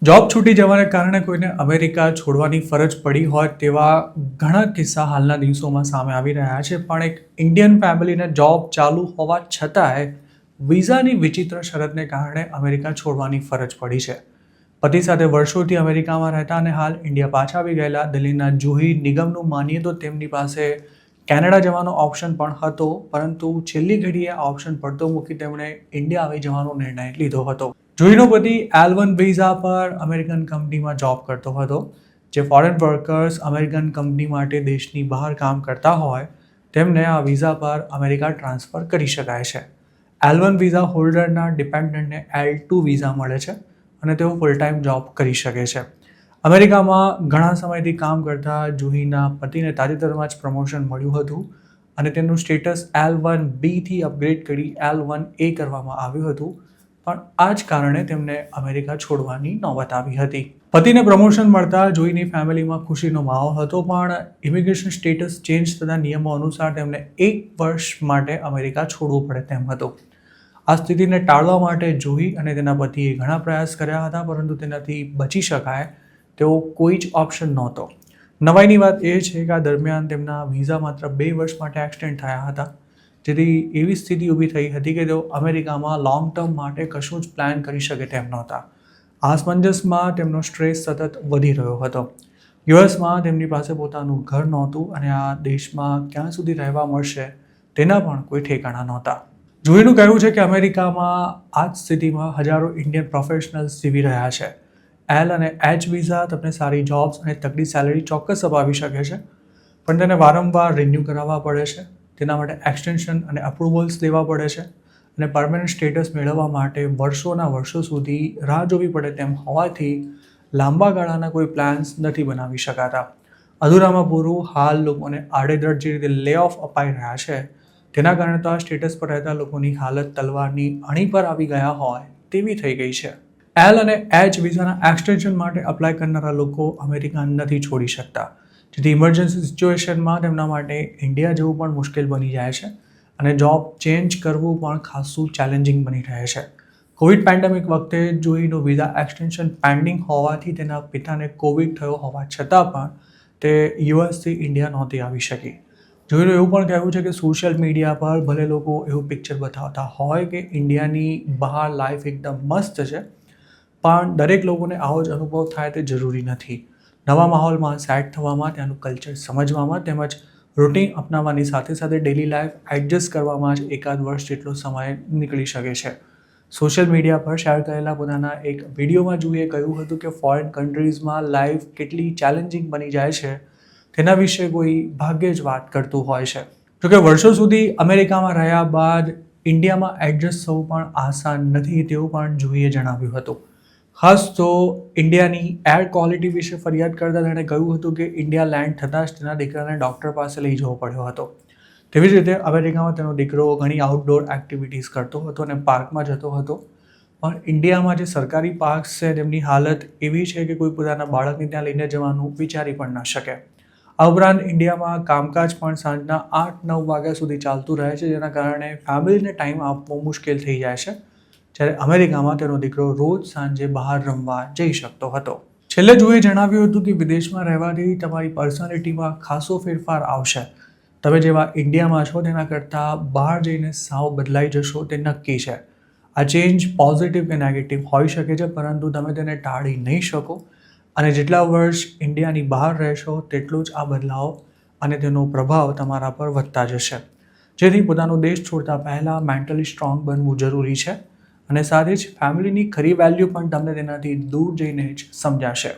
Job છૂટી જવાને કારણે કોઈને અમેરિકા છોડવાની ફરજ પડી હોય તેવા ઘણા કિસ્સા હાલના દિવસોમાં સામે આવી રહ્યા છે. પણ એક ઇન્ડિયન ફેમિલીને જોબ ચાલુ હોવા છતાંય વિઝાની વિચિત્ર શરતને કારણે અમેરિકા છોડવાની ફરજ પડી છે. પતિ સાથે વર્ષોથી અમેરિકામાં રહેતા અને હાલ ઇન્ડિયા પાછા આવી ગયેલા દિલ્હીના જુહી નિગમનું માનીએ તો તેમની પાસે કેનેડા જવાનો ઓપ્શન પણ હતો, પરંતુ છેલ્લી ઘડીએ આ ઓપ્શન પડતો મૂકી તેમણે ઇન્ડિયા આવી જવાનો નિર્ણય લીધો હતો. જુહીનો પતિ L1 વિઝા પર અમેરિકન કંપનીમાં જોબ કરતો હતો. જે ફોરેન વર્કર્સ અમેરિકન કંપની માટે દેશની બહાર કામ કરતા હોય તેમને આ વિઝા પર અમેરિકા ટ્રાન્સફર કરી શકાય છે. L1 વિઝા હોલ્ડરના ડિપેન્ડન્ટને L2 વિઝા મળે છે અને તેઓ ફૂલ ટાઈમ જોબ કરી શકે છે. અમેરિકામાં ઘણા સમયથી કામ કરતા જુહીના પતિને તાજેતરમાં જ પ્રમોશન મળ્યું હતું અને તેમનું સ્ટેટસ L1B થી અપગ્રેડ કરી L1A કરવામાં આવ્યું હતું. પણ આ જ કારણે તેમને અમેરિકા છોડવાની નોબત આવી હતી. પતિને પ્રમોશન મળતા જુહીની ફેમિલીમાં ખુશીનો માહોલ હતો, પણ ઇમિગ્રેશન સ્ટેટસ ચેન્જ થતા નિયમો અનુસાર તેમને 1 વર્ષ માટે અમેરિકા છોડવું પડે તેમ હતું. આ સ્થિતિને ટાળવા માટે જુહી અને તેના પતિએ ઘણા પ્રયાસ કર્યા હતા, પરંતુ તેનાથી બચી શકાય તેવો કોઈ જ ઓપ્શન નહોતો. નવાઈની વાત એ છે કે આ દરમિયાન તેમના વિઝા માત્ર 2 વર્ષ માટે એક્સટેન્ડ થયા હતા, જેથી એવી સ્થિતિ ઊભી થઈ હતી કે તેઓ અમેરિકામાં લોંગ ટર્મ માટે કશું જ પ્લાન કરી શકે તેમ નહોતા. આ અસમંજસમાં તેમનો સ્ટ્રેસ સતત વધી રહ્યો હતો. યુએસમાં તેમની પાસે પોતાનું ઘર નહોતું અને આ દેશમાં ક્યાં સુધી રહેવા મળશે તેના પણ કોઈ ઠેકાણા નહોતા. જુહીનું કહેવું છે કે અમેરિકામાં આ જ સ્થિતિમાં હજારો ઇન્ડિયન પ્રોફેશનલ્સ જીવી રહ્યા છે. L અને H વિઝા તમને સારી જોબ્સ અને તગડી સેલરી ચોક્કસ અપાવી શકે છે, પણ તેને વારંવાર રિન્યૂ કરાવવા પડે છે. તેના માટે એક્સટેન્શન અને અપ્રુવલ્સ લેવા પડે છે અને પરમેનન્ટ સ્ટેટસ મેળવવા માટે વર્ષોના વર્ષો સુધી રાહ જોવી પડે તેમ હોવાથી લાંબા ગાળાના કોઈ પ્લાન્સ નથી બનાવી શકાતા. અધૂરામાં પૂરું હાલ લોકોને આડેધડ જે રીતે લે ઓફ અપાઈ રહ્યા છે તેના કારણે તો આ સ્ટેટસ પર રહેતા લોકોની હાલત તલવારની અણી પર આવી ગયા હોય તેવી થઈ ગઈ છે. L અને H વિઝાના એક્સટેન્શન માટે અપ્લાય કરનારા લોકો અમેરિકા નથી છોડી શકતા, જેથી ઇમરજન્સી સિચ્યુએશનમાં તેમના માટે ઇન્ડિયા જવું પણ મુશ્કેલ બની જાય છે અને જોબ ચેન્જ કરવું પણ ખાસું ચેલેન્જિંગ બની રહે છે. કોવિડ પેન્ડેમિક વખતે જુહીનું વિઝા એક્સટેન્શન પેન્ડિંગ હોવાથી તેના પિતાને કોવિડ થયો હોવા છતાં પણ તે યુએસથી ઇન્ડિયા નહોતી આવી શકી. જુહીનું એવું પણ કહેવું છે કે સોશિયલ મીડિયા પર ભલે લોકો એવું પિક્ચર બતાવતા હોય કે ઇન્ડિયાની બહાર લાઈફ એકદમ મસ્ત છે, પણ દરેક લોકોને આવો જ અનુભવ થાય તે જરૂરી નથી. નવા માહોલમાં સેટ થવામાં, ત્યાંનું કલ્ચર સમજવામાં તેમજ રૂટીન અપનાવવાની સાથે સાથે ડેલી લાઈફ એડજસ્ટ કરવામાં જ 1 વર્ષ જેટલો સમય નીકળી શકે છે. સોશિયલ મીડિયા પર શેર કરેલા પોતાના એક વિડીયોમાં જુહીએ કહ્યું હતું કે ફોરેન કન્ટ્રીઝમાં લાઈફ કેટલી ચેલેન્જિંગ બની જાય છે તેના વિશે કોઈ ભાગ્યે જ વાત કરતું હોય છે. જોકે વર્ષો સુધી અમેરિકામાં રહ્યા બાદ ઇન્ડિયામાં એડજસ્ટ થવું પણ આસાન નથી તેવું પણ જુહીએ જણાવ્યું હતું. ખાસ તો ઇન્ડિયાની એર ક્વોલિટી વિશે ફરિયાદ કરતાં તેણે કહ્યું હતું કે ઇન્ડિયા લેન્ડ થતાં જ તેના દીકરાને ડૉક્ટર પાસે લઈ જવો પડ્યો હતો. તેવી જ રીતે અમેરિકામાં તેનો દીકરો ઘણી આઉટડોર એક્ટિવિટીઝ કરતો હતો અને પાર્કમાં જતો હતો, પણ ઇન્ડિયામાં જે સરકારી પાર્ક્સ છે તેમની હાલત એવી છે કે કોઈ પોતાના બાળકને ત્યાં લઈને જવાનું વિચારી પણ ન શકે. આ ઉપરાંત ઇન્ડિયામાં કામકાજ પણ સાંજના 8-9 વાગ્યા સુધી ચાલતું રહે છે, જેના કારણે ફેમિલીને ટાઈમ આપવો મુશ્કેલ થઈ જાય છે. જ્યારે અમેરિકામાં તેનો દીકરો રોજ સાંજે બહાર રમવા જઈ શકતો હતો. છેલ્લે જુહીએ જણાવ્યું હતું કે વિદેશમાં રહેવાથી તમારી પર્સનાલિટીમાં ખાસો ફેરફાર આવશે. તમે જેવા ઇન્ડિયામાં છો તેના કરતાં બહાર જઈને સાવ બદલાઈ જશો તે નક્કી છે. આ ચેન્જ પોઝિટિવ કે નેગેટિવ હોઈ શકે છે, પરંતુ તમે તેને ટાળી નહીં શકો અને જેટલા વર્ષ ઇન્ડિયાની બહાર રહેશો તેટલો જ આ બદલાવ અને તેનો પ્રભાવ તમારા પર વધતા જશે. જેથી પોતાનો દેશ છોડતા પહેલાં મેન્ટલી સ્ટ્રોંગ બનવું જરૂરી છે અને સાથે જ ફેમિલીની ખરી વેલ્યુ પણ તમને તેનાથી દૂર જઈને જ સમજાશે.